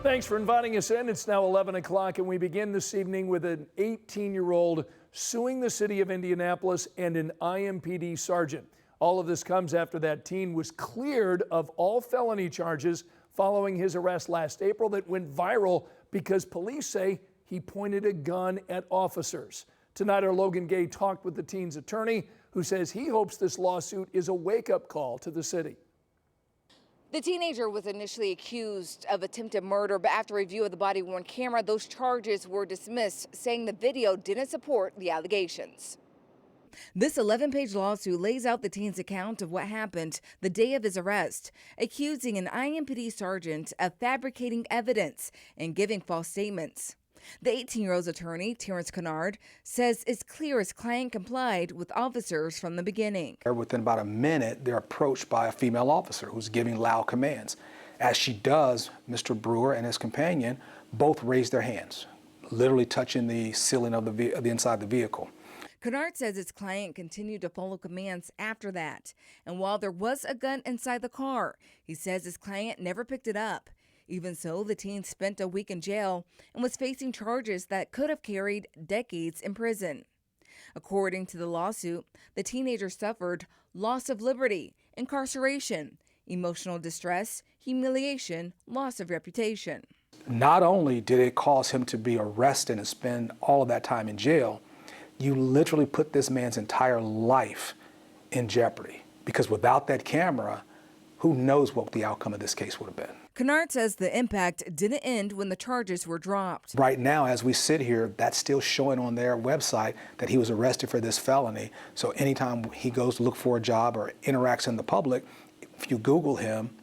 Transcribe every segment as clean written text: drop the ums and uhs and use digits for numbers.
Thanks for inviting us in. It's now 11 o'clock, and we begin this evening with an 18-year-old suing the city of Indianapolis and an IMPD sergeant. All of this comes after that teen was cleared of all felony charges following his arrest last April that went viral because police say he pointed a gun at officers. Tonight, our Logan Gay talked with the teen's attorney, who says he hopes this lawsuit is a wake-up call to the city. The teenager was initially accused of attempted murder, but after review of the body-worn camera, those charges were dismissed, saying the video didn't support the allegations. This 11-page lawsuit lays out the teen's account of what happened the day of his arrest, accusing an IMPD sergeant of fabricating evidence and giving false statements. The 18-year-old's attorney, Terrence Kennard, says it's clear his client complied with officers from the beginning. Within about a minute, they're approached by a female officer who's giving loud commands. As she does, Mr. Brewer and his companion both raise their hands, literally touching the ceiling of the inside the vehicle. Kennard says his client continued to follow commands after that. And while there was a gun inside the car, he says his client never picked it up. Even so, the teen spent a week in jail and was facing charges that could have carried decades in prison. According to the lawsuit, the teenager suffered loss of liberty, incarceration, emotional distress, humiliation, loss of reputation. Not only did it cause him to be arrested and spend all of that time in jail, you literally put this man's entire life in jeopardy, because without that camera, who knows what the outcome of this case would have been. Kennard says the impact didn't end when the charges were dropped. Right now, as we sit here, that's still showing on their website that he was arrested for this felony. So anytime he goes to look for a job or interacts in the public, if you Google him,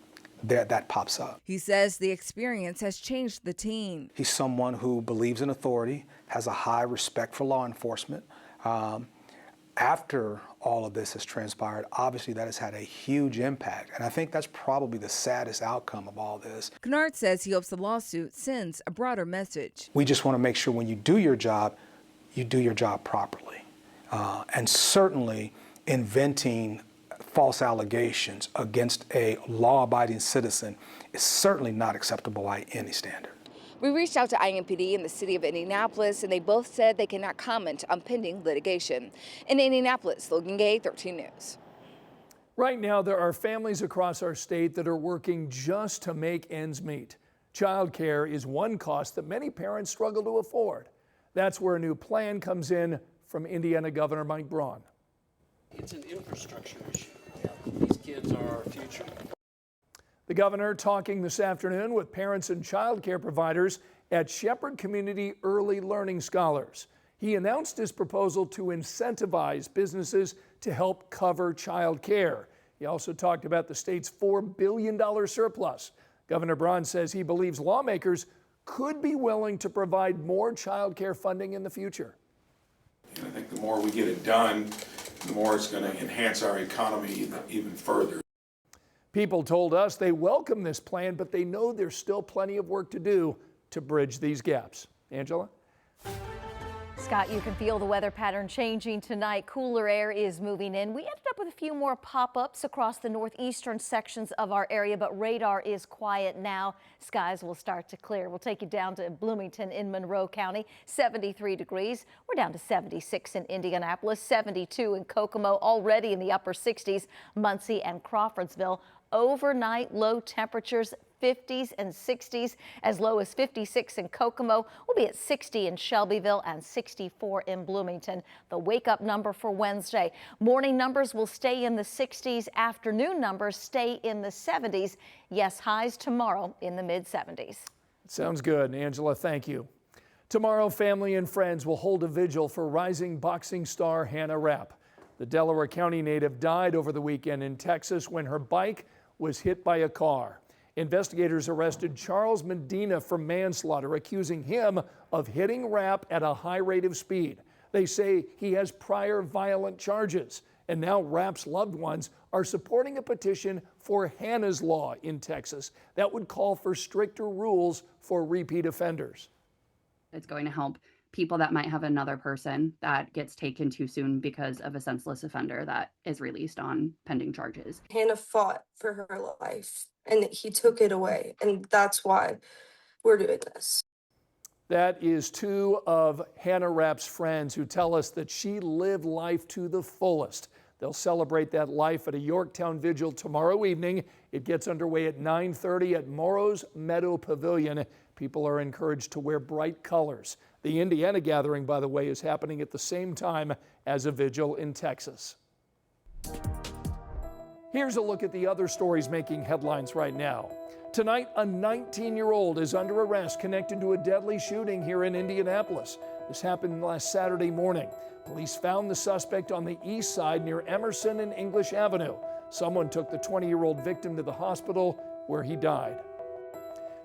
that pops up. He says the experience has changed the teen. He's someone who believes in authority, has a high respect for law enforcement. After all of this has transpired, obviously that has had a huge impact. And I think that's probably the saddest outcome of all this. Kennard says he hopes the lawsuit sends a broader message. We just want to make sure when you do your job properly. And certainly inventing false allegations against a law-abiding citizen is certainly not acceptable by any standard. We reached out to IMPD in the city of Indianapolis, and they both said they cannot comment on pending litigation. In Indianapolis, Logan Gay, 13 News. Right now, there are families across our state that are working just to make ends meet. Child care is one cost that many parents struggle to afford. That's where a new plan comes in from Indiana Governor Mike Braun. It's an infrastructure issue. These kids are our future. The governor talking this afternoon with parents and child care providers at Shepherd Community Early Learning Scholars. He announced his proposal to incentivize businesses to help cover child care. He also talked about the state's $4 billion surplus. Governor Braun says he believes lawmakers could be willing to provide more child care funding in the future. And I think the more we get it done, the more it's going to enhance our economy even further. People told us they welcome this plan, but they know there's still plenty of work to do to bridge these gaps. Angela? Scott, you can feel the weather pattern changing tonight. Cooler air is moving in. We ended up with a few more pop-ups across the northeastern sections of our area, but radar is quiet now. Skies will start to clear. We'll take you down to Bloomington in Monroe County, 73 degrees. We're down to 76 in Indianapolis, 72 in Kokomo, already in the upper 60s, Muncie and Crawfordsville. Overnight low temperatures, 50s and 60s, as low as 56 in Kokomo. We'll be at 60 in Shelbyville and 64 in Bloomington. The wake-up number for Wednesday. Morning numbers will stay in the 60s. Afternoon numbers stay in the 70s. Yes, highs tomorrow in the mid-70s. Sounds good, Angela. Thank you. Tomorrow, family and friends will hold a vigil for rising boxing star Hannah Rapp. The Delaware County native died over the weekend in Texas when her bike was hit by a car. Investigators arrested Charles Medina for manslaughter, accusing him of hitting Rapp at a high rate of speed. They say he has prior violent charges. And now Rapp's loved ones are supporting a petition for Hannah's Law in Texas that would call for stricter rules for repeat offenders. It's going to help people that might have another person that gets taken too soon because of a senseless offender that is released on pending charges. Hannah fought for her life and he took it away. And that's why we're doing this. That is two of Hannah Rapp's friends who tell us that she lived life to the fullest. They'll celebrate that life at a Yorktown vigil tomorrow evening. It gets underway at 9:30 at Morrow's Meadow Pavilion. People are encouraged to wear bright colors. The Indiana gathering, by the way, is happening at the same time as a vigil in Texas. Here's a look at the other stories making headlines right now. Tonight, a 19-year-old is under arrest connected to a deadly shooting here in Indianapolis. This happened last Saturday morning. Police found the suspect on the east side near Emerson and English Avenue. Someone took the 20-year-old victim to the hospital where he died.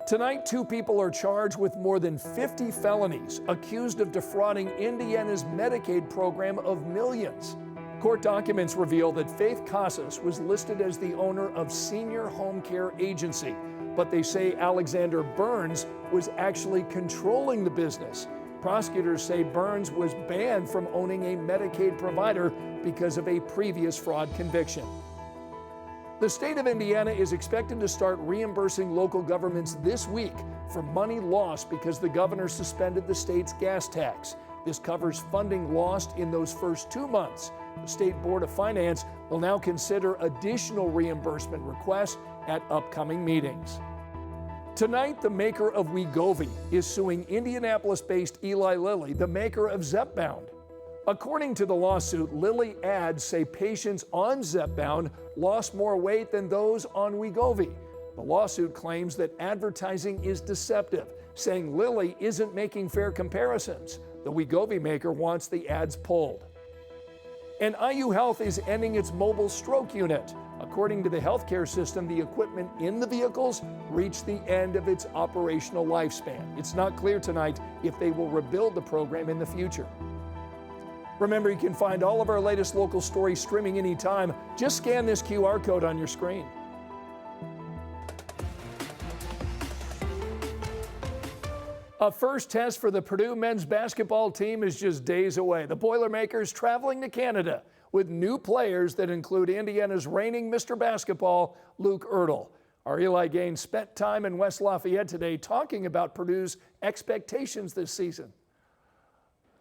Tonight, two people are charged with more than 50 felonies, accused of defrauding Indiana's Medicaid program of millions. Court documents reveal that Faith Casas was listed as the owner of Senior Home Care Agency, but they say Alexander Burns was actually controlling the business. Prosecutors say Burns was banned from owning a Medicaid provider because of a previous fraud conviction. The state of Indiana is expected to start reimbursing local governments this week for money lost because the governor suspended the state's gas tax. This covers funding lost in those first 2 months. The State Board of Finance will now consider additional reimbursement requests at upcoming meetings. Tonight, the maker of Wegovy is suing Indianapolis-based Eli Lilly, the maker of Zepbound. According to the lawsuit, Lilly ads say patients on Zepbound lost more weight than those on Wegovy. The lawsuit claims that advertising is deceptive, saying Lilly isn't making fair comparisons. The Wegovy maker wants the ads pulled. And IU Health is ending its mobile stroke unit. According to the healthcare system, the equipment in the vehicles reached the end of its operational lifespan. It's not clear tonight if they will rebuild the program in the future. Remember, you can find all of our latest local stories streaming anytime. Just scan this QR code on your screen. A first test for the Purdue men's basketball team is just days away. The Boilermakers traveling to Canada with new players that include Indiana's reigning Mr. Basketball, Luke Ertl. Our Eli Gaines spent time in West Lafayette today talking about Purdue's expectations this season.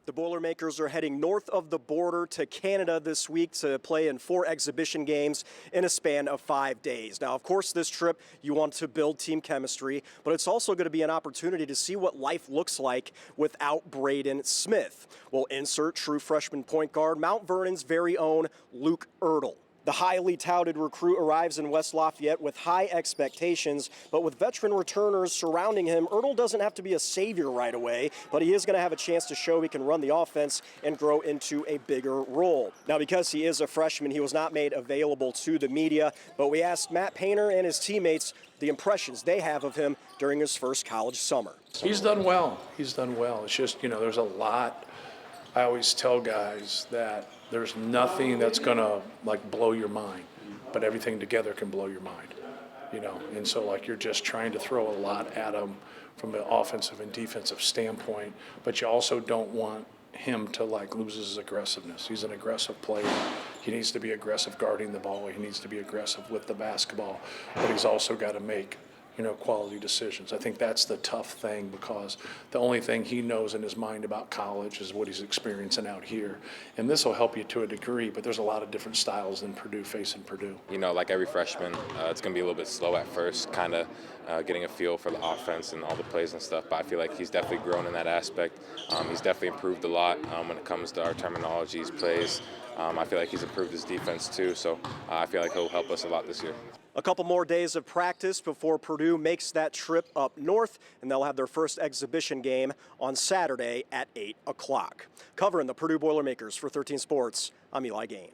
The Boilermakers are heading north of the border to Canada this week to play in 4 exhibition games in a span of 5 days. Now, of course, this trip, you want to build team chemistry, but it's also going to be an opportunity to see what life looks like without Braden Smith. We'll insert true freshman point guard Mount Vernon's very own Luke Ertl. The highly touted recruit arrives in West Lafayette with high expectations, but with veteran returners surrounding him, Ertl doesn't have to be a savior right away, but he is going to have a chance to show he can run the offense and grow into a bigger role. Now, because he is a freshman, he was not made available to the media, but we asked Matt Painter and his teammates the impressions they have of him during his first college summer. He's done well. He's done well. It's just, there's a lot. I always tell guys that there's nothing that's going to blow your mind, but everything together can blow your mind, and so you're just trying to throw a lot at him from an offensive and defensive standpoint, but you also don't want him to lose his aggressiveness. He's an aggressive player. He needs to be aggressive guarding the ball. He needs to be aggressive with the basketball, but he's also got to make quality decisions. I think that's the tough thing, because the only thing he knows in his mind about college is what he's experiencing out here. And this will help you to a degree, but there's a lot of different styles in Purdue facing Purdue. Like every freshman, it's going to be a little bit slow at first, kind of getting a feel for the offense and all the plays and stuff, but I feel like he's definitely grown in that aspect. He's definitely improved a lot when it comes to our terminology, his plays. I feel like he's improved his defense too, so I feel like he'll help us a lot this year. A couple more days of practice before Purdue makes that trip up north, and they'll have their first exhibition game on Saturday at 8 o'clock. Covering the Purdue Boilermakers for 13 Sports, I'm Eli Gaines.